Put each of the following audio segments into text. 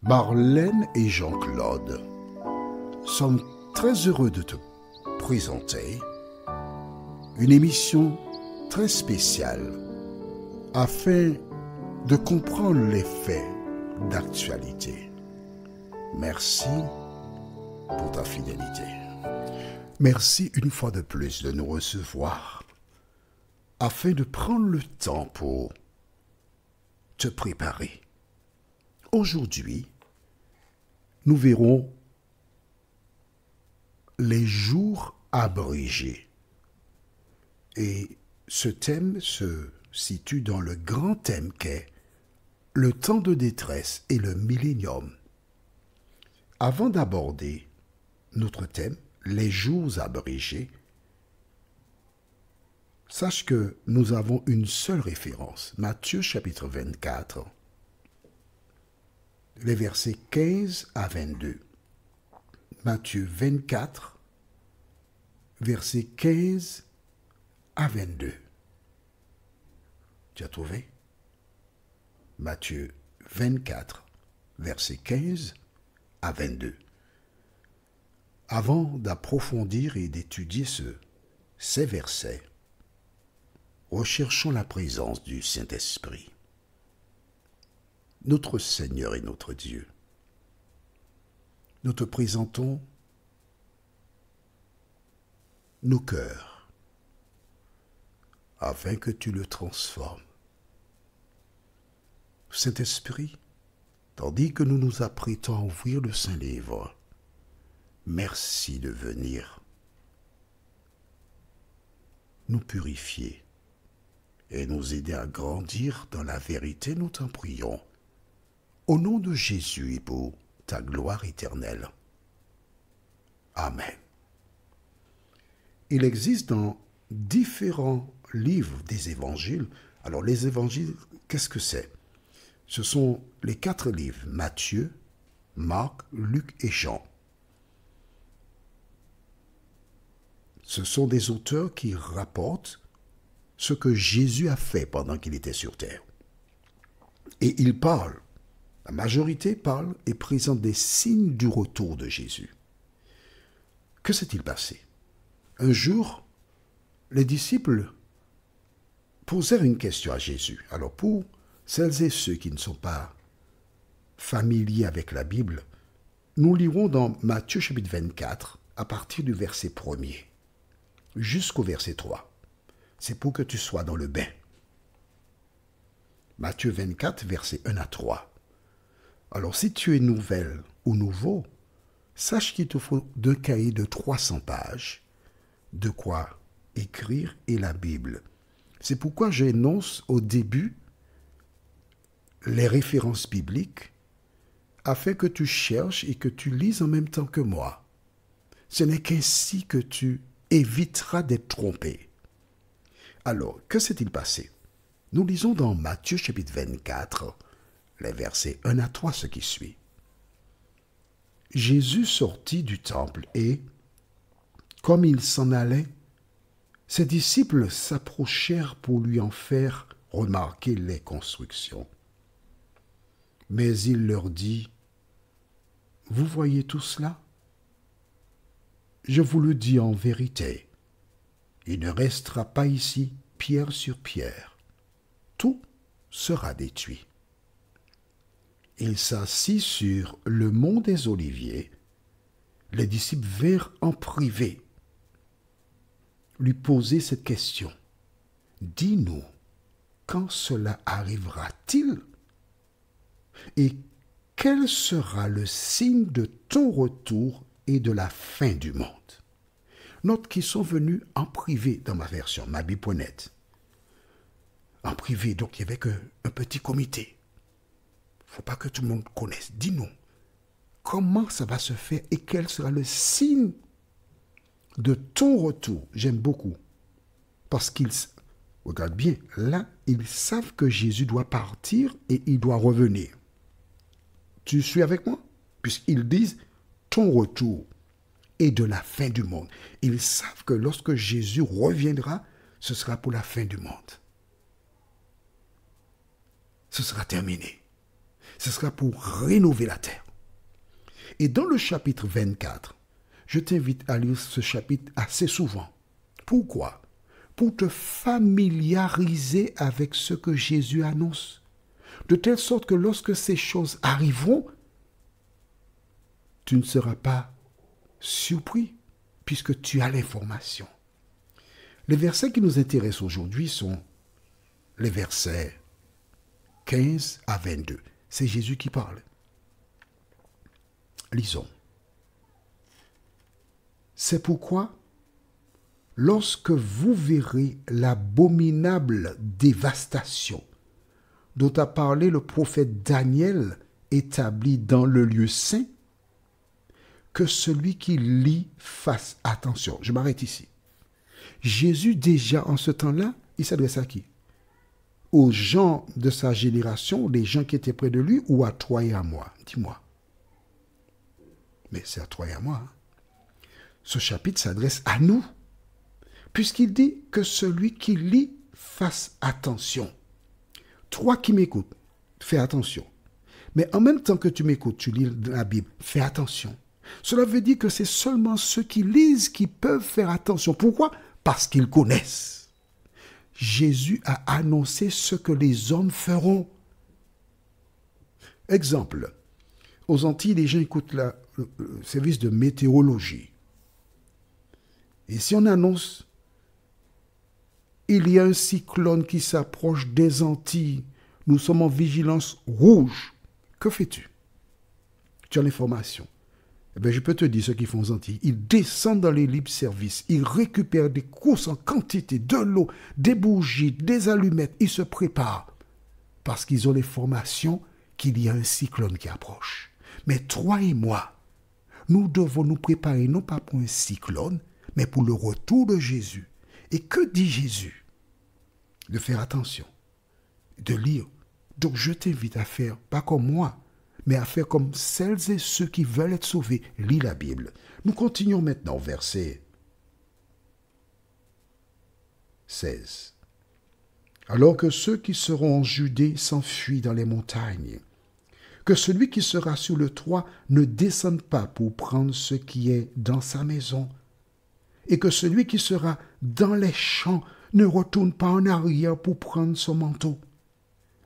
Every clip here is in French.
Marlène et Jean-Claude sommes très heureux de te présenter une émission très spéciale afin de comprendre les faits d'actualité. Merci pour ta fidélité. Merci une fois de plus de nous recevoir afin de prendre le temps pour te préparer. Aujourd'hui, nous verrons les jours abrégés. Et ce thème se situe dans le grand thème qu'est le temps de détresse et le millénium. Avant d'aborder notre thème, les jours abrégés, sache que nous avons une seule référence, Matthieu chapitre 24, les versets 15 à 22. Matthieu 24, versets 15 à 22. Tu as trouvé? Matthieu 24, versets 15 à 22. Avant d'approfondir et d'étudier ces versets, recherchons la présence du Saint-Esprit. Notre Seigneur et notre Dieu, nous te présentons nos cœurs afin que tu le transformes. Saint-Esprit, tandis que nous nous apprêtons à ouvrir le Saint-Livre, merci de venir nous purifier et nous aider à grandir dans la vérité, nous t'en prions. Au nom de Jésus et pour ta gloire éternelle. Amen. Il existe dans différents livres des évangiles. Alors les évangiles, qu'est-ce que c'est? Ce sont les 4 livres, Matthieu, Marc, Luc et Jean. Ce sont des auteurs qui rapportent ce que Jésus a fait pendant qu'il était sur terre. Et ils parlent. La majorité parle et présente des signes du retour de Jésus. Que s'est-il passé? Un jour, les disciples posèrent une question à Jésus. Alors pour celles et ceux qui ne sont pas familiers avec la Bible, nous lirons dans Matthieu chapitre 24 à partir du verset 1er jusqu'au verset 3. C'est pour que tu sois dans le bain. Matthieu 24, verset 1 à 3. Alors, si tu es nouvelle ou nouveau, sache qu'il te faut 2 cahiers de 300 pages, de quoi écrire et la Bible. C'est pourquoi j'énonce au début les références bibliques afin que tu cherches et que tu lises en même temps que moi. Ce n'est qu'ainsi que tu éviteras d'être trompé. Alors, que s'est-il passé? Nous lisons dans Matthieu chapitre 24, les versets 1 à 3, ce qui suit. Jésus sortit du temple et, comme il s'en allait, ses disciples s'approchèrent pour lui en faire remarquer les constructions. Mais il leur dit, « Vous voyez tout cela? Je vous le dis en vérité, il ne restera pas ici pierre sur pierre. Tout sera détruit. » Il s'assit sur le mont des Oliviers. Les disciples vinrent en privé lui poser cette question. Dis-nous, quand cela arrivera-t-il? Et quel sera le signe de ton retour et de la fin du monde? Note qu'ils sont venus en privé dans ma version, mabi.net. En privé, donc il n'y avait qu'un petit comité. Il ne faut pas que tout le monde connaisse. Dis-nous, comment ça va se faire et quel sera le signe de ton retour? J'aime beaucoup. Parce qu'ils, regarde bien, là, ils savent que Jésus doit partir et il doit revenir. Tu suis avec moi? Puisqu'ils disent ton retour et de la fin du monde. Ils savent que lorsque Jésus reviendra, ce sera pour la fin du monde. Ce sera terminé. Ce sera pour rénover la terre. Et dans le chapitre 24, je t'invite à lire ce chapitre assez souvent. Pourquoi? Pour te familiariser avec ce que Jésus annonce. De telle sorte que lorsque ces choses arriveront, tu ne seras pas surpris puisque tu as l'information. Les versets qui nous intéressent aujourd'hui sont les versets 15 à 22. C'est Jésus qui parle. Lisons. C'est pourquoi, lorsque vous verrez l'abominable dévastation dont a parlé le prophète Daniel établi dans le lieu saint, que celui qui lit fasse attention. Je m'arrête ici. Jésus, déjà en ce temps-là, il s'adresse à qui? Aux gens de sa génération, les gens qui étaient près de lui, ou à toi et à moi? Dis-moi. Mais c'est à toi et à moi. Hein. Ce chapitre s'adresse à nous, puisqu'il dit que celui qui lit fasse attention. Toi qui m'écoutes, fais attention. Mais en même temps que tu m'écoutes, tu lis la Bible, fais attention. Cela veut dire que c'est seulement ceux qui lisent qui peuvent faire attention. Pourquoi? Parce qu'ils connaissent. Jésus a annoncé ce que les hommes feront. Exemple, aux Antilles, les gens écoutent le service de météorologie. Et si on annonce, il y a un cyclone qui s'approche des Antilles, nous sommes en vigilance rouge, que fais-tu? Tu as l'information. Eh bien, je peux te dire ce qu'ils font aux Antilles. Ils descendent dans les libres-services, ils récupèrent des courses en quantité, de l'eau, des bougies, des allumettes, ils se préparent parce qu'ils ont l'information qu'il y a un cyclone qui approche. Mais toi et moi, nous devons nous préparer non pas pour un cyclone, mais pour le retour de Jésus. Et que dit Jésus? De faire attention, de lire. Donc je t'invite à faire, pas comme moi, mais à faire comme celles et ceux qui veulent être sauvés. Lis la Bible. Nous continuons maintenant au verset 16. Alors que ceux qui seront en Judée s'enfuient dans les montagnes, que celui qui sera sur le toit ne descende pas pour prendre ce qui est dans sa maison, et que celui qui sera dans les champs ne retourne pas en arrière pour prendre son manteau.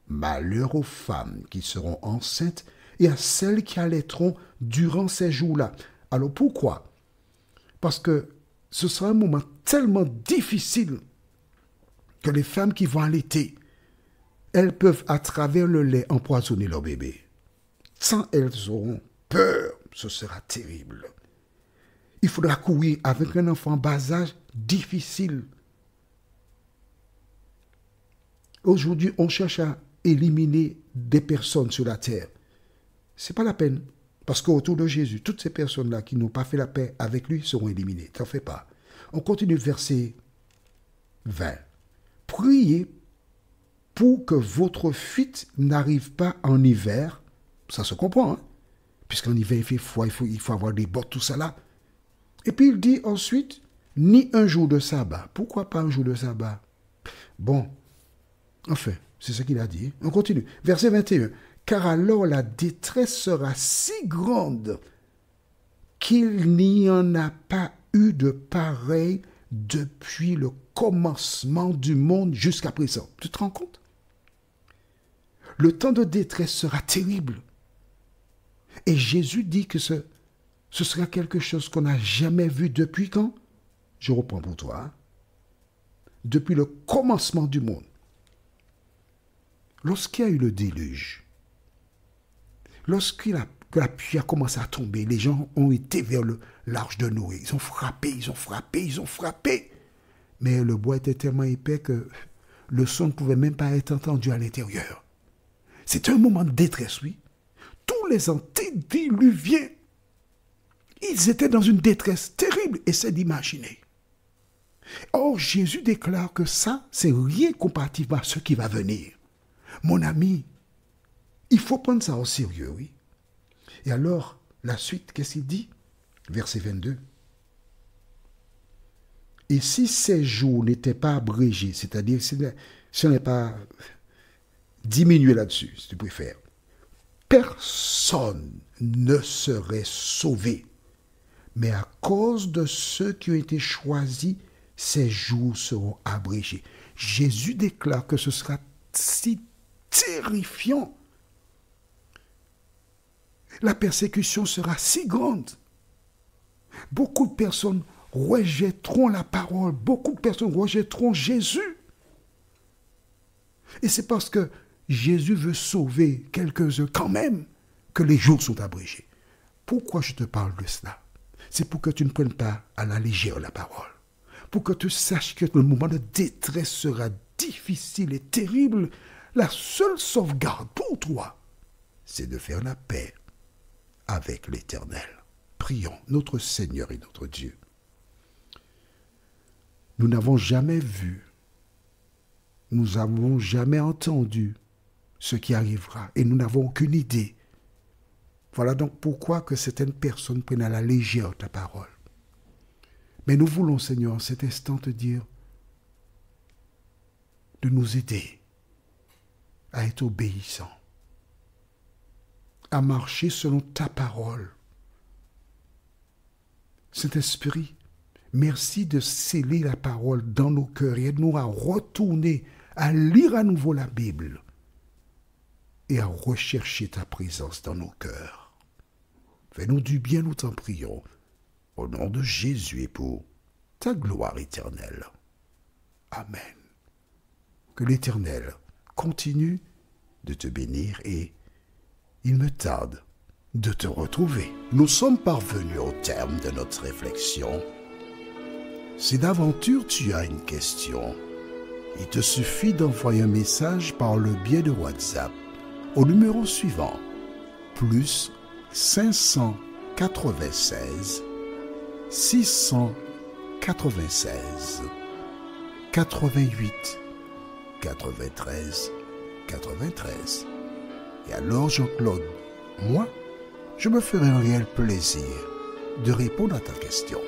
Malheur aux femmes qui seront enceintes et à celles qui allaiteront durant ces jours-là. Alors pourquoi? Parce que ce sera un moment tellement difficile que les femmes qui vont allaiter, elles peuvent à travers le lait empoisonner leur bébé. Sans elles auront peur, ce sera terrible. Il faudra courir avec un enfant bas âge difficile. Aujourd'hui, on cherche à éliminer des personnes sur la terre. Ce n'est pas la peine. Parce qu'autour de Jésus, toutes ces personnes-là qui n'ont pas fait la paix avec lui seront éliminées. T'en fais pas. On continue verset 20. Priez pour que votre fuite n'arrive pas en hiver. Ça se comprend, hein? Puisqu'en hiver, il fait froid, il faut avoir des bottes, tout ça là. Et puis il dit ensuite, ni un jour de sabbat. Pourquoi pas un jour de sabbat? Bon, enfin, c'est ce qu'il a dit. On continue. Verset 21. Car alors la détresse sera si grande qu'il n'y en a pas eu de pareil depuis le commencement du monde jusqu'à présent. Tu te rends compte? Le temps de détresse sera terrible. Et Jésus dit que ce sera quelque chose qu'on n'a jamais vu depuis quand? Je reprends pour toi. Hein? Depuis le commencement du monde. Lorsqu'il y a eu le déluge, lorsque la pluie a commencé à tomber, les gens ont été vers l'arche de Noé. Ils ont frappé, ils ont frappé, ils ont frappé. Mais le bois était tellement épais que le son ne pouvait même pas être entendu à l'intérieur. C'était un moment de détresse, oui. Tous les antédiluviens, ils étaient dans une détresse terrible, et c'est d'imaginer. Or, Jésus déclare que ça, c'est rien comparativement à ce qui va venir. Mon ami, il faut prendre ça au sérieux, oui. Et alors, la suite, qu'est-ce qu'il dit? Verset 22. Et si ces jours n'étaient pas abrégés, c'est-à-dire si on n'est pas diminué là-dessus, si tu préfères, personne ne serait sauvé. Mais à cause de ceux qui ont été choisis, ces jours seront abrégés. Jésus déclare que ce sera si terrifiant. La persécution sera si grande. Beaucoup de personnes rejetteront la parole. Beaucoup de personnes rejetteront Jésus. Et c'est parce que Jésus veut sauver quelques-uns quand même que les jours sont abrégés. Pourquoi je te parle de cela? C'est pour que tu ne prennes pas à la légère la parole. Pour que tu saches que le moment de détresse sera difficile et terrible. La seule sauvegarde pour toi, c'est de faire la paix avec l'Éternel. Prions notre Seigneur et notre Dieu. Nous n'avons jamais vu, nous n'avons jamais entendu ce qui arrivera et nous n'avons aucune idée. Voilà donc pourquoi que certaines personnes prennent à la légère ta parole. Mais nous voulons, Seigneur, en cet instant te dire de nous aider à être obéissants, à marcher selon ta parole. Saint-Esprit, merci de sceller la parole dans nos cœurs et aide-nous à retourner, à lire à nouveau la Bible et à rechercher ta présence dans nos cœurs. Fais-nous du bien, nous t'en prions, au nom de Jésus et pour ta gloire éternelle. Amen. Que l'Éternel continue de te bénir et il me tarde de te retrouver. Nous sommes parvenus au terme de notre réflexion. Si d'aventure tu as une question, il te suffit d'envoyer un message par le biais de WhatsApp au numéro suivant, plus 596 696 88 93 93. Et alors Jean-Claude, moi, je me ferai un réel plaisir de répondre à ta question.